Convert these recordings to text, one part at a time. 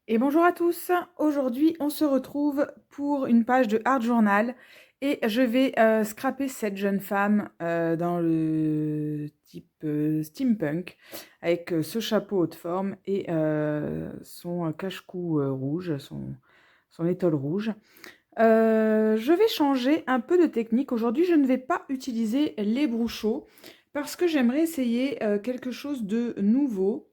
Et bonjour à tous, aujourd'hui on se retrouve pour une page de Art Journal et je vais scraper cette jeune femme dans le type steampunk avec ce chapeau haute forme et son cache-cou rouge, son étole rouge. Je vais changer un peu de technique. Aujourd'hui je ne vais pas utiliser les brousseaux parce que j'aimerais essayer quelque chose de nouveau.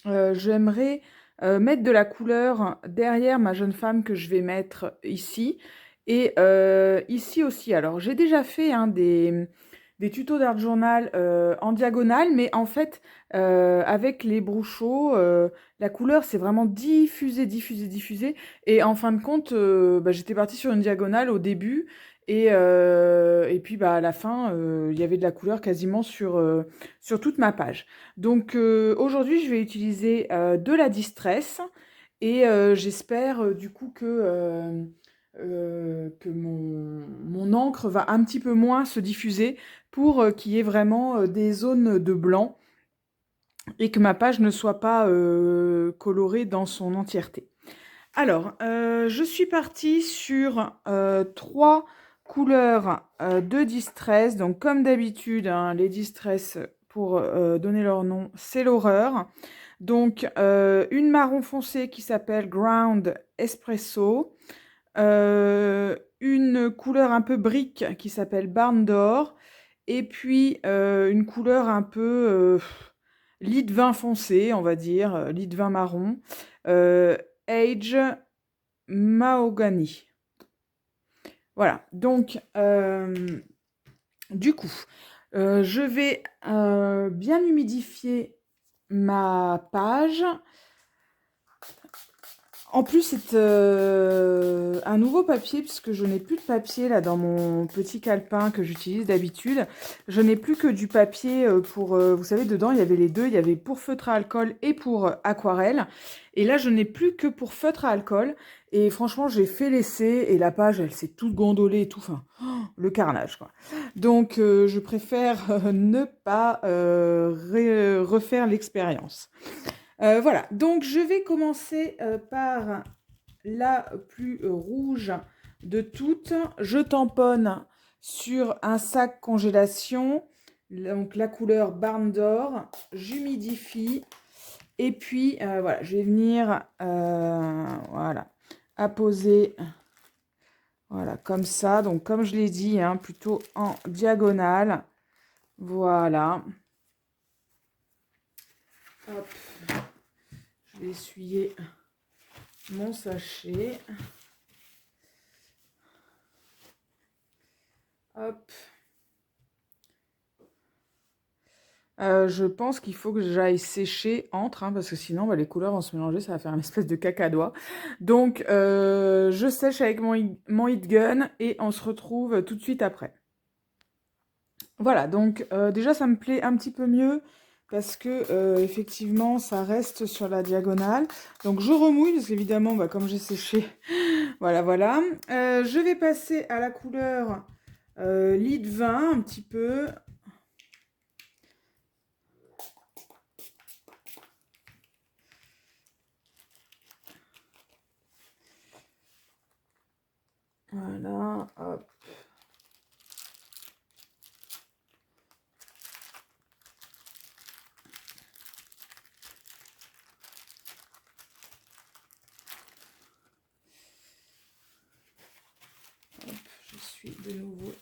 J'aimerais mettre de la couleur derrière ma jeune femme que je vais mettre ici et ici aussi. Alors j'ai déjà fait des tutos d'art journal en diagonale, mais en fait avec les brousseaux, la couleur c'est vraiment diffusé, diffusé, diffusé. Et en fin de compte, j'étais partie sur une diagonale au début et puis à la fin, il y avait de la couleur quasiment sur toute ma page. Donc aujourd'hui, je vais utiliser de la distress et j'espère du coup que mon encre va un petit peu moins se diffuser pour qu'il y ait vraiment des zones de blanc et que ma page ne soit pas colorée dans son entièreté. Alors, je suis partie sur trois couleurs de distress. Donc, comme d'habitude, hein, les distress, pour donner leur nom, c'est l'horreur. Donc, une marron foncé qui s'appelle Ground Espresso. Une couleur un peu brique qui s'appelle Barn d'Or. Et puis, une couleur un peu lit de vin foncé, on va dire, lit de vin marron. Euh, Age Mahogany. Voilà, donc du coup, je vais bien humidifier ma page. En plus, c'est un nouveau papier, puisque je n'ai plus de papier là dans mon petit calepin que j'utilise d'habitude. Je n'ai plus que du papier pour, vous savez, dedans, il y avait les deux. Il y avait pour feutre à alcool et pour aquarelle. Et là, je n'ai plus que pour feutre à alcool. Et franchement, j'ai fait l'essai et la page, elle s'est toute gondolée et tout. Enfin, le carnage, quoi. Donc, je préfère ne pas refaire l'expérience. Voilà, donc je vais commencer par la plus rouge de toutes. Je tamponne sur un sac congélation, donc la couleur Barn d'Or. J'humidifie et puis voilà, je vais venir voilà, apposer voilà, comme ça. Donc comme je l'ai dit, hein, plutôt en diagonale. Voilà. Hop. Je vais essuyer mon sachet. Hop. Je pense qu'il faut que j'aille sécher entre, hein, parce que sinon les couleurs vont se mélanger, ça va faire une espèce de cacadois. Donc je sèche avec mon heat gun et on se retrouve tout de suite après. Voilà, donc déjà ça me plaît un petit peu mieux parce que effectivement ça reste sur la diagonale. Donc je remouille parce qu'évidemment comme j'ai séché, voilà voilà. Je vais passer à la couleur lit de vin un petit peu. Voilà, hop. Je suis de nouveau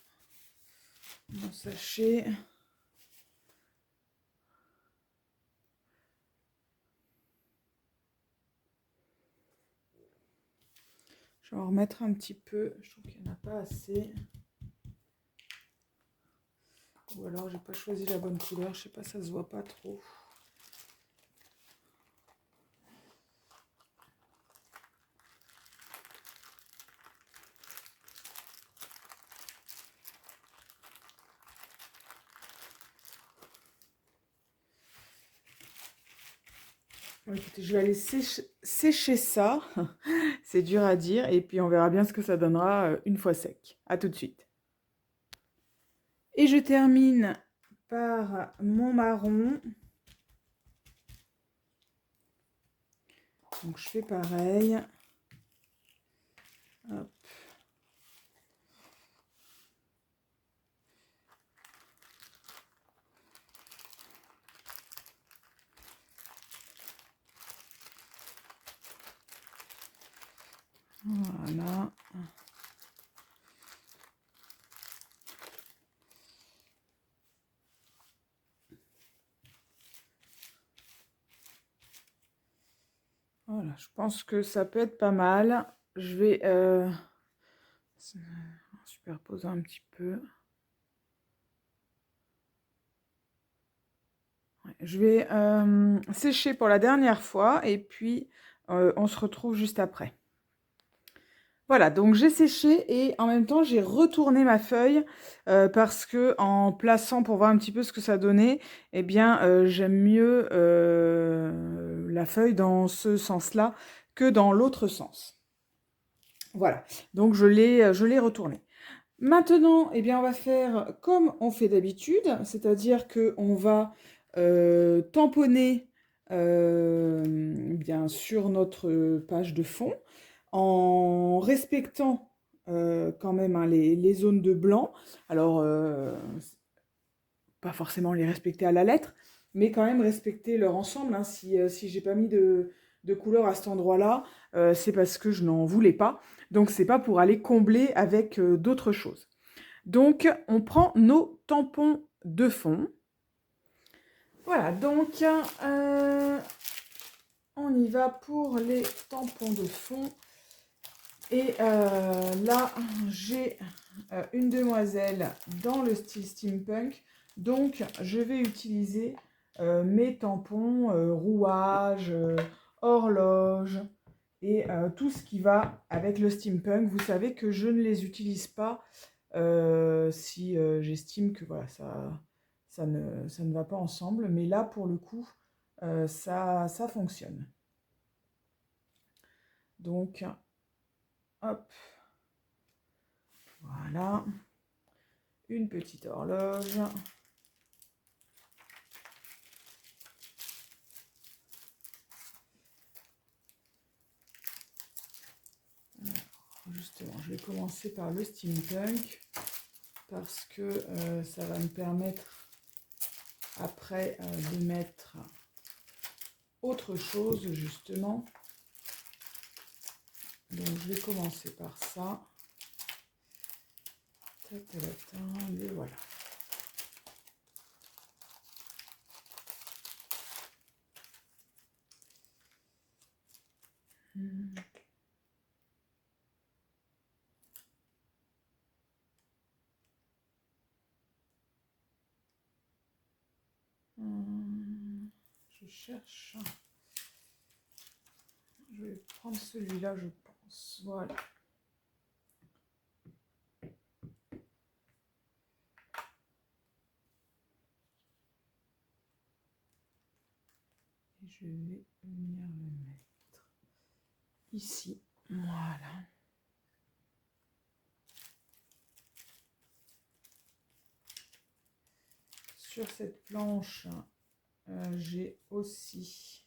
mon sachet. Je vais en remettre un petit peu. Je trouve qu'il n'y en a pas assez. Ou alors j'ai pas choisi la bonne couleur. Je sais pas, ça se voit pas trop. Bon, écoutez, je vais aller sécher ça. C'est dur à dire. Et puis on verra bien ce que ça donnera une fois sec. À tout de suite. Et je termine par mon marron. Donc je fais pareil. Hop. Voilà. Voilà, je pense que ça peut être pas mal. Je vais superposer un petit peu. Ouais, je vais sécher pour la dernière fois et puis on se retrouve juste après. Voilà, donc j'ai séché et en même temps j'ai retourné ma feuille parce que en plaçant pour voir un petit peu ce que ça donnait, eh bien j'aime mieux la feuille dans ce sens-là que dans l'autre sens. Voilà, donc je l'ai retournée. Maintenant, eh bien, on va faire comme on fait d'habitude, c'est-à-dire qu'on va tamponner bien sur notre page de fond en respectant quand même hein, les zones de blanc. Alors, pas forcément les respecter à la lettre, mais quand même respecter leur ensemble. Hein. Si j'ai pas mis de couleur à cet endroit-là, c'est parce que je n'en voulais pas. Donc, c'est pas pour aller combler avec d'autres choses. Donc, on prend nos tampons de fond. Voilà, donc on y va pour les tampons de fond. Et là, j'ai une demoiselle dans le style steampunk. Donc, je vais utiliser mes tampons, rouages, horloges et tout ce qui va avec le steampunk. Vous savez que je ne les utilise pas si j'estime que voilà, ça ne va pas ensemble. Mais là, pour le coup, ça fonctionne. Donc, hop, voilà. Une petite horloge. Alors, justement, je vais commencer par le steampunk parce que ça va me permettre après de mettre autre chose justement. Donc je vais commencer par ça. Et voilà. Je cherche. Je vais prendre celui-là, je pense. Voilà. Et je vais venir le mettre ici. Voilà. Sur cette planche, j'ai aussi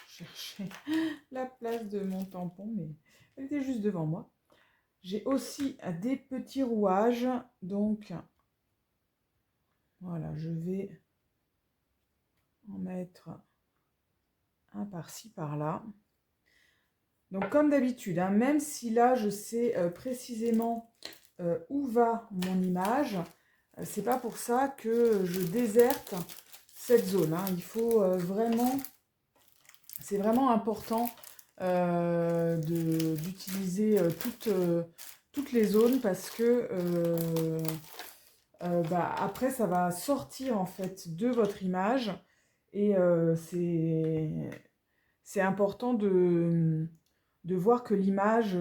cherché la place de mon tampon, mais elle était juste devant moi. J'ai aussi des petits rouages, donc voilà, je vais en mettre un par-ci, par-là. Donc comme d'habitude, hein, même si là je sais précisément où va mon image, c'est pas pour ça que je déserte cette zone. Hein. Il faut vraiment, c'est vraiment important d'utiliser toutes les zones parce que après ça va sortir en fait de votre image et c'est important de voir que l'image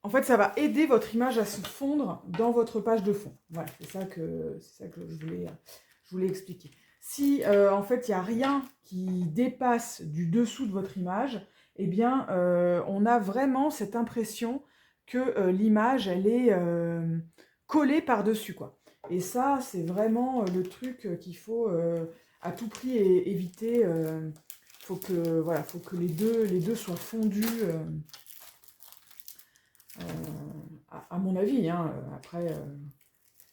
en fait, ça va aider votre image à se fondre dans votre page de fond. Voilà, c'est ça que je voulais expliquer. Si en fait, il n'y a rien qui dépasse du dessous de votre image, eh bien, on a vraiment cette impression que l'image, elle est collée par-dessus, quoi. Et ça, c'est vraiment le truc qu'il faut à tout prix éviter. Voilà, faut que les deux soient fondus, à mon avis, hein. Après,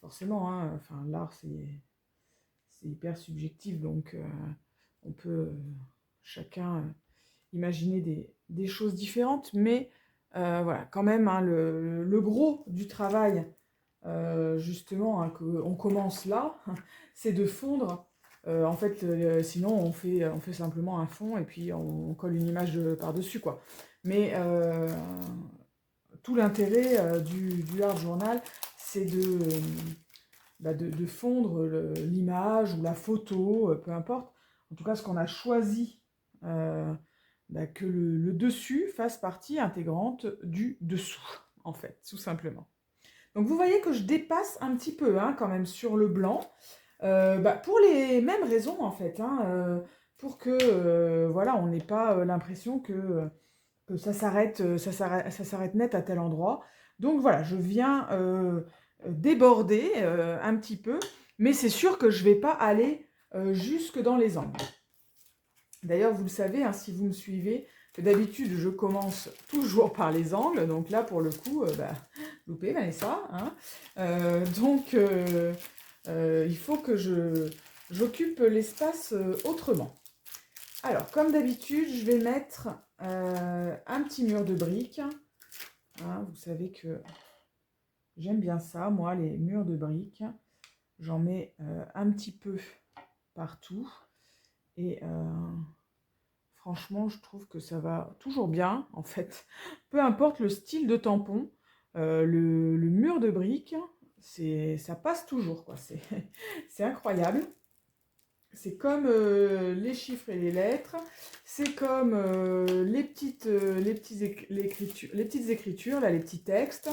forcément, hein, enfin, l'art, c'est hyper subjectif, donc on peut chacun imaginer des choses différentes, mais voilà, quand même, hein, le gros du travail, justement, hein, qu'on commence là, c'est de fondre. En fait, sinon, on fait simplement un fond et puis on colle une image par-dessus, quoi. Mais tout l'intérêt du art journal, c'est de fondre l'image ou la photo, peu importe. En tout cas, ce qu'on a choisi, euh, que le dessus fasse partie intégrante du dessous, en fait, tout simplement. Donc vous voyez que je dépasse un petit peu, hein, quand même sur le blanc, pour les mêmes raisons, en fait, hein, pour que voilà, on n'ait pas l'impression que ça s'arrête net à tel endroit. Donc voilà, je viens déborder un petit peu, mais c'est sûr que je ne vais pas aller jusque dans les angles. D'ailleurs, vous le savez, hein, si vous me suivez, que d'habitude, je commence toujours par les angles. Donc là, pour le coup, loupé, Vanessa. Hein. Il faut que j'occupe l'espace autrement. Alors, comme d'habitude, je vais mettre un petit mur de briques. Hein, vous savez que j'aime bien ça, moi, les murs de briques. J'en mets un petit peu partout. Et franchement, je trouve que ça va toujours bien, en fait. Peu importe le style de tampon, le mur de briques, ça passe toujours, quoi. C'est incroyable. C'est comme les chiffres et les lettres, c'est comme les petites écritures, là, les petits textes.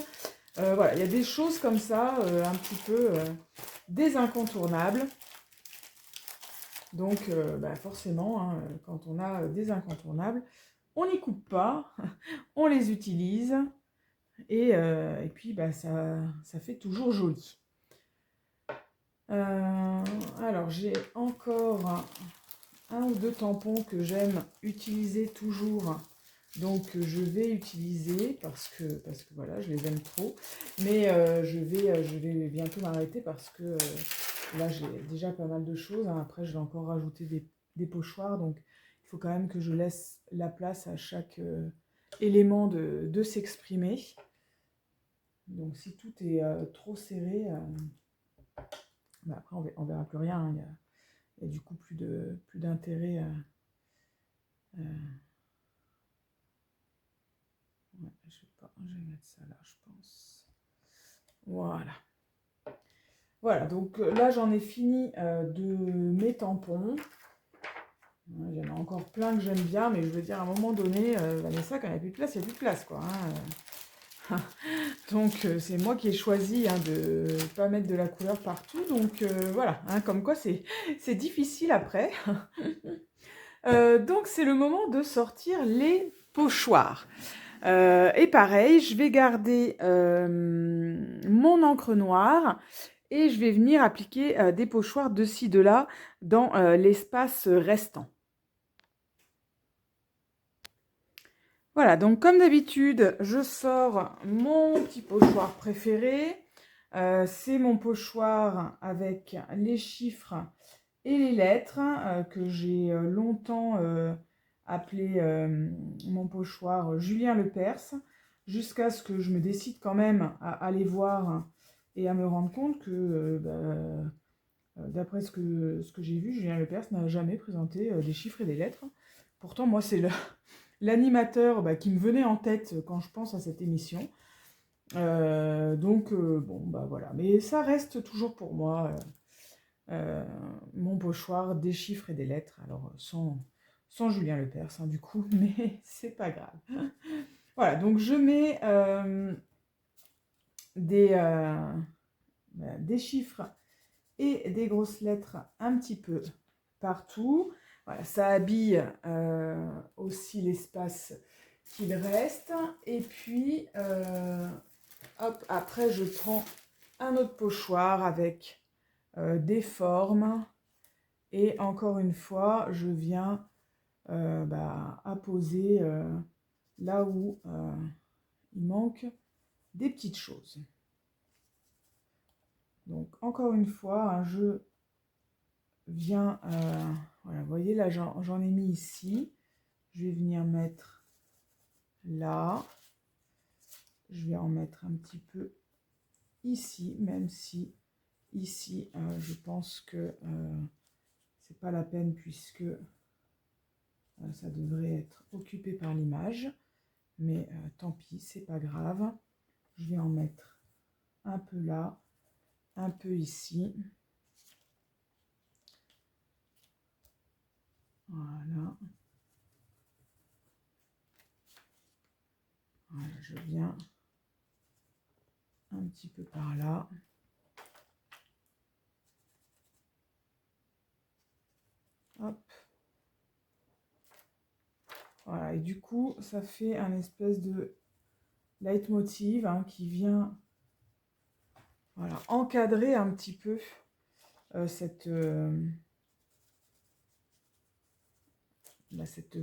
Voilà, il y a des choses comme ça, un petit peu des incontournables. Donc, forcément, hein, quand on a des incontournables, on n'y coupe pas, on les utilise, et puis ça fait toujours joli. Alors, j'ai encore un ou deux tampons que j'aime utiliser toujours, donc je vais utiliser parce que voilà, je les aime trop, mais je vais bientôt m'arrêter parce que là j'ai déjà pas mal de choses, hein. Après je vais encore rajouter des pochoirs, donc il faut quand même que je laisse la place à chaque élément de s'exprimer. Donc si tout est trop serré, après on verra plus rien, hein. Il y a du coup plus d'intérêt. Ouais, je vais mettre ça là, je pense. Voilà. Voilà, donc là j'en ai fini de mes tampons. Il y en a encore plein que j'aime bien, mais je veux dire, à un moment donné, Vanessa, quand il n'y a plus de place, il n'y a plus de place, quoi. Hein. Donc c'est moi qui ai choisi, hein, de ne pas mettre de la couleur partout. Donc voilà, hein, comme quoi c'est difficile après. Donc c'est le moment de sortir les pochoirs. Et pareil, je vais garder mon encre noire et je vais venir appliquer des pochoirs de ci, de là dans l'espace restant. Voilà, donc comme d'habitude, je sors mon petit pochoir préféré. C'est mon pochoir avec les chiffres et les lettres que j'ai longtemps appelé mon pochoir Julien Lepers, jusqu'à ce que je me décide quand même à aller voir et à me rendre compte que d'après ce que j'ai vu, Julien Lepers n'a jamais présenté des chiffres et des lettres. Pourtant, moi, c'est l'animateur qui me venait en tête quand je pense à cette émission. Bon, voilà. Mais ça reste toujours pour moi mon pochoir des chiffres et des lettres. Alors, sans Julien Lepers, hein, du coup, mais c'est pas grave. Voilà, donc je mets des chiffres et des grosses lettres un petit peu partout. Voilà, ça habille aussi l'espace qu'il reste. Et puis, hop, après, je prends un autre pochoir avec des formes Et encore une fois, je viens apposer là où il manque des petites choses. Donc encore une fois, hein, je viens, voilà, vous voyez là j'en ai mis ici. Je vais venir mettre là. Je vais en mettre un petit peu ici, même si ici, je pense que c'est pas la peine puisque ça devrait être occupé par l'image. Mais tant pis, c'est pas grave. Je vais en mettre un peu là, un peu ici. Voilà. Voilà, je viens un petit peu par là. Hop. Voilà, et du coup, ça fait un espèce de leitmotiv hein, qui vient voilà, encadrer un petit peu cette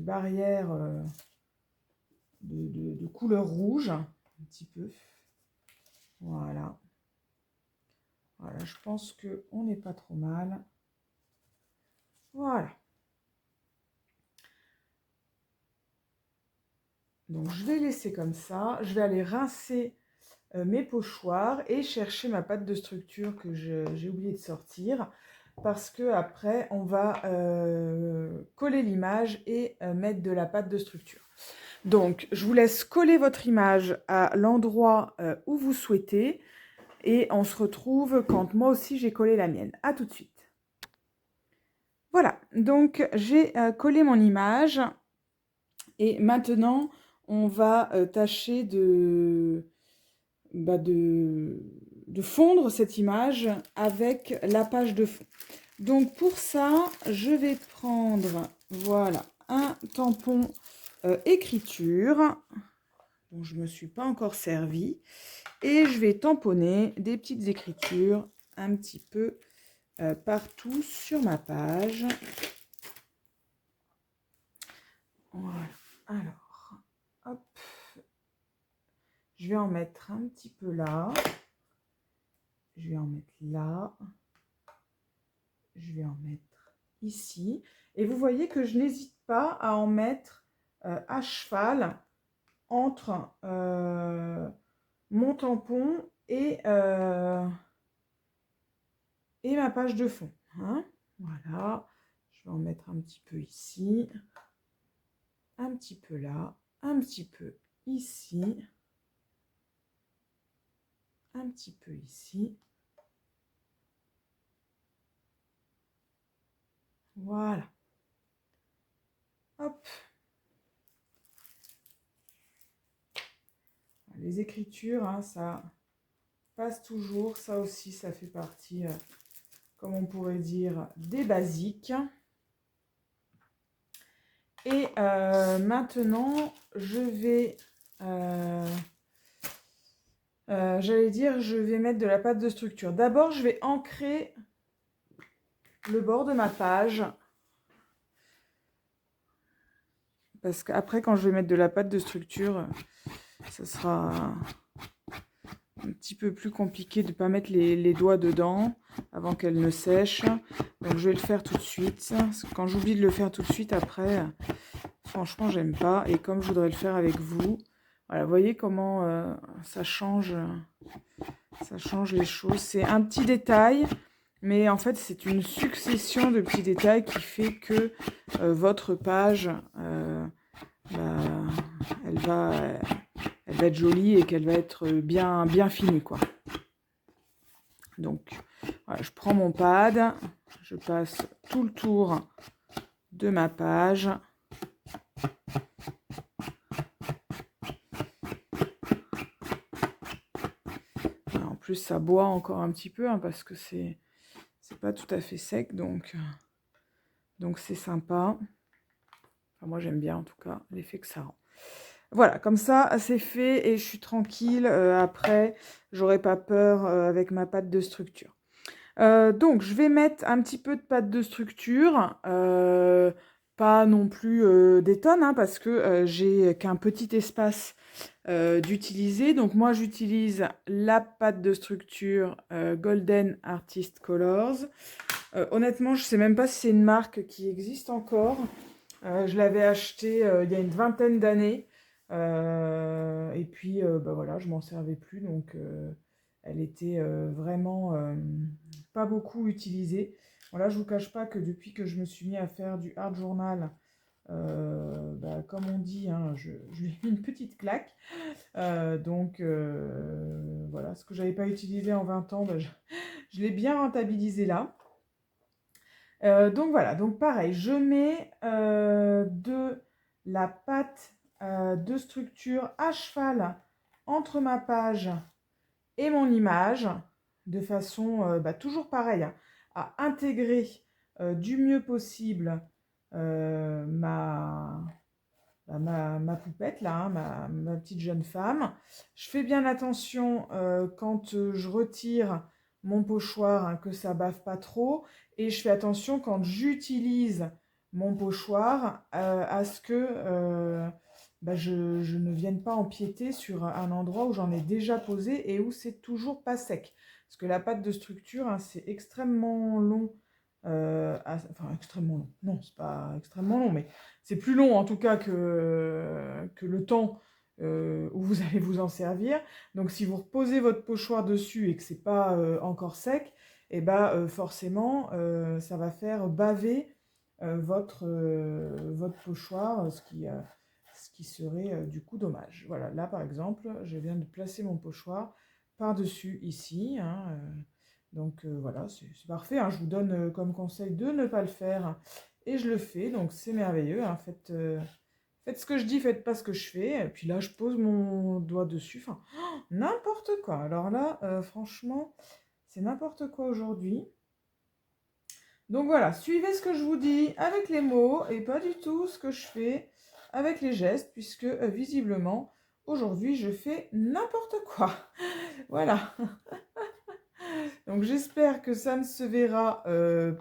barrière de couleur rouge, un petit peu. Voilà. Voilà, je pense qu'on n'est pas trop mal. Voilà. Donc, je vais laisser comme ça. Je vais aller rincer mes pochoirs et chercher ma pâte de structure que j'ai oublié de sortir. Parce que après, on va coller l'image et mettre de la pâte de structure. Donc, je vous laisse coller votre image à l'endroit où vous souhaitez. Et on se retrouve quand moi aussi j'ai collé la mienne. À tout de suite. Voilà, donc j'ai collé mon image. Et maintenant, on va tâcher de fondre cette image avec la page de fond. Donc pour ça, je vais prendre, voilà, un tampon écriture dont je ne me suis pas encore servi. Et je vais tamponner des petites écritures un petit peu partout sur ma page. Voilà. Alors, hop. Je vais en mettre un petit peu là. Je vais en mettre là. Je vais en mettre ici. Et vous voyez que je n'hésite pas à en mettre à cheval entre mon tampon et ma page de fond. Hein, voilà. Je vais en mettre un petit peu ici. Un petit peu là. Un petit peu ici. Un petit peu ici. Voilà. Hop. Les écritures, hein, ça passe toujours. Ça aussi, ça fait partie, comme on pourrait dire, des basiques. Et maintenant, je vais... j'allais dire, je vais mettre de la pâte de structure. D'abord, je vais ancrer le bord de ma page. Parce qu'après, quand je vais mettre de la pâte de structure, ça sera un petit peu plus compliqué de ne pas mettre les doigts dedans avant qu'elle ne sèche. Donc, je vais le faire tout de suite. Parce que quand j'oublie de le faire tout de suite, après, franchement, j'aime pas. Et comme je voudrais le faire avec vous, voilà, vous voyez comment ça change les choses. C'est un petit détail. Mais en fait, c'est une succession de petits détails qui fait que votre page, elle va être jolie et qu'elle va être bien finie, quoi. Donc, voilà, je prends mon pad, je passe tout le tour de ma page. Alors, en plus, ça boit encore un petit peu hein, parce que c'est pas tout à fait sec, donc c'est sympa. Enfin, moi, j'aime bien en tout cas l'effet que ça rend. Voilà, comme ça, c'est fait et je suis tranquille. Après, j'aurai pas peur avec ma pâte de structure. Donc je vais mettre un petit peu de pâte de structure, pas non plus, des tonnes, hein, parce que, j'ai qu'un petit espace, d'utiliser. Donc moi j'utilise la pâte de structure, Golden Artist Colors. Honnêtement, je sais même pas si c'est une marque qui existe encore. Je l'avais achetée, il y a une vingtaine d'années. Et puis, bah, voilà, je m'en servais plus, donc elle était vraiment pas beaucoup utilisée. Voilà, je vous cache pas que depuis que je me suis mis à faire du art journal, bah, comme on dit, hein, je lui ai mis une petite claque. Donc voilà, ce que j'avais pas utilisé en 20 ans, bah, je l'ai bien rentabilisé là. Donc voilà, donc pareil, je mets de la pâte de structure à cheval entre ma page et mon image, de façon bah, toujours pareil, hein, à intégrer du mieux possible ma poupette, là, hein, ma petite jeune femme. Je fais bien attention quand je retire mon pochoir, hein, que ça bave pas trop. Et je fais attention quand j'utilise mon pochoir à ce que bah, je ne vienne pas empiéter sur un endroit où j'en ai déjà posé et où c'est toujours pas sec. Parce que la pâte de structure, hein, c'est extrêmement long. Enfin, extrêmement long. Non, c'est pas extrêmement long, mais c'est plus long en tout cas que le temps où vous allez vous en servir. Donc si vous reposez votre pochoir dessus et que c'est pas encore sec, et bah forcément ça va faire baver votre pochoir, ce qui serait du coup dommage. Voilà, là par exemple, je viens de placer mon pochoir par-dessus ici, hein, donc voilà, c'est parfait, hein. Je vous donne comme conseil de ne pas le faire et je le fais, donc c'est merveilleux, hein. Faites ce que je dis, faites pas ce que je fais. Et puis là, je pose mon doigt dessus. Enfin, n'importe quoi. Alors là, franchement, c'est n'importe quoi aujourd'hui. Donc voilà, suivez ce que je vous dis avec les mots et pas du tout ce que je fais avec les gestes, puisque visiblement, aujourd'hui, je fais n'importe quoi. Voilà. Donc j'espère que ça ne se verra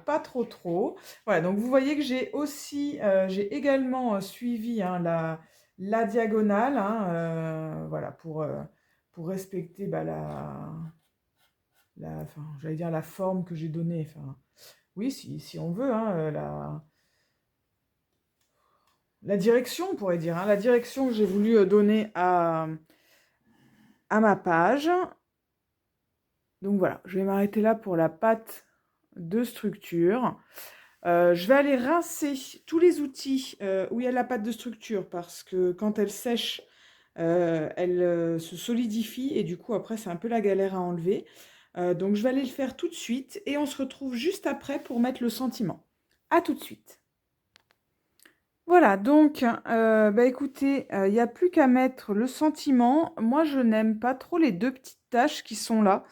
pas trop trop. Voilà, donc vous voyez que j'ai également suivi, hein, la diagonale, hein, voilà, pour respecter bah, enfin, j'allais dire la forme que j'ai donnée. Enfin, oui, si on veut, hein, la direction, on pourrait dire, hein, la direction que j'ai voulu donner à ma page. Donc voilà, je vais m'arrêter là pour la pâte de structure. Je vais aller rincer tous les outils où il y a la pâte de structure parce que quand elle sèche, elle se solidifie et du coup après c'est un peu la galère à enlever. Donc je vais aller le faire tout de suite et on se retrouve juste après pour mettre le sentiment. À tout de suite. Voilà, donc bah écoutez, il n'y a plus qu'à mettre le sentiment. Moi je n'aime pas trop les deux petites taches qui sont là.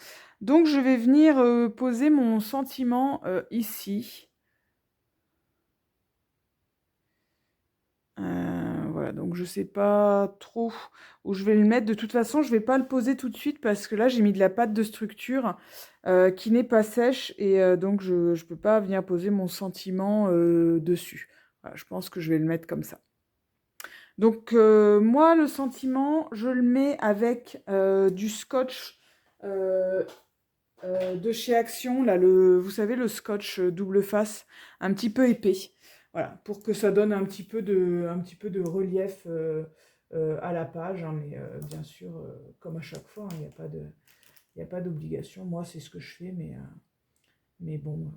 Donc je vais venir poser mon sentiment ici. Voilà, donc je sais pas trop où je vais le mettre. De toute façon, je vais pas le poser tout de suite parce que là, j'ai mis de la pâte de structure qui n'est pas sèche et donc je peux pas venir poser mon sentiment dessus. Voilà, je pense que je vais le mettre comme ça. Donc moi, le sentiment, je le mets avec du scotch de chez Action, là, vous savez, le scotch double face, un petit peu épais. Voilà, pour que ça donne un petit peu de relief à la page, hein, mais bien sûr, comme à chaque fois, il n'y a pas d'obligation. Moi, c'est ce que je fais, mais bon,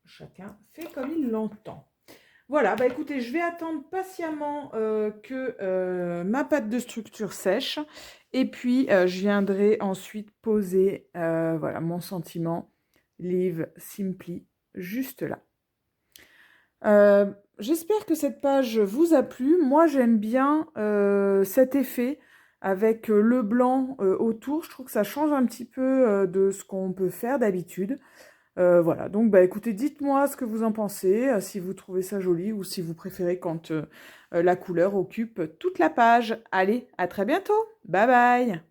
chacun fait comme il l'entend. Voilà, bah écoutez, je vais attendre patiemment que ma pâte de structure sèche. Et puis, je viendrai ensuite poser voilà, mon sentiment Live Simply juste là. J'espère que cette page vous a plu. Moi, j'aime bien cet effet avec le blanc autour. Je trouve que ça change un petit peu de ce qu'on peut faire d'habitude. Voilà, donc bah écoutez, dites-moi ce que vous en pensez, si vous trouvez ça joli ou si vous préférez quand la couleur occupe toute la page. Allez, à très bientôt. Bye bye.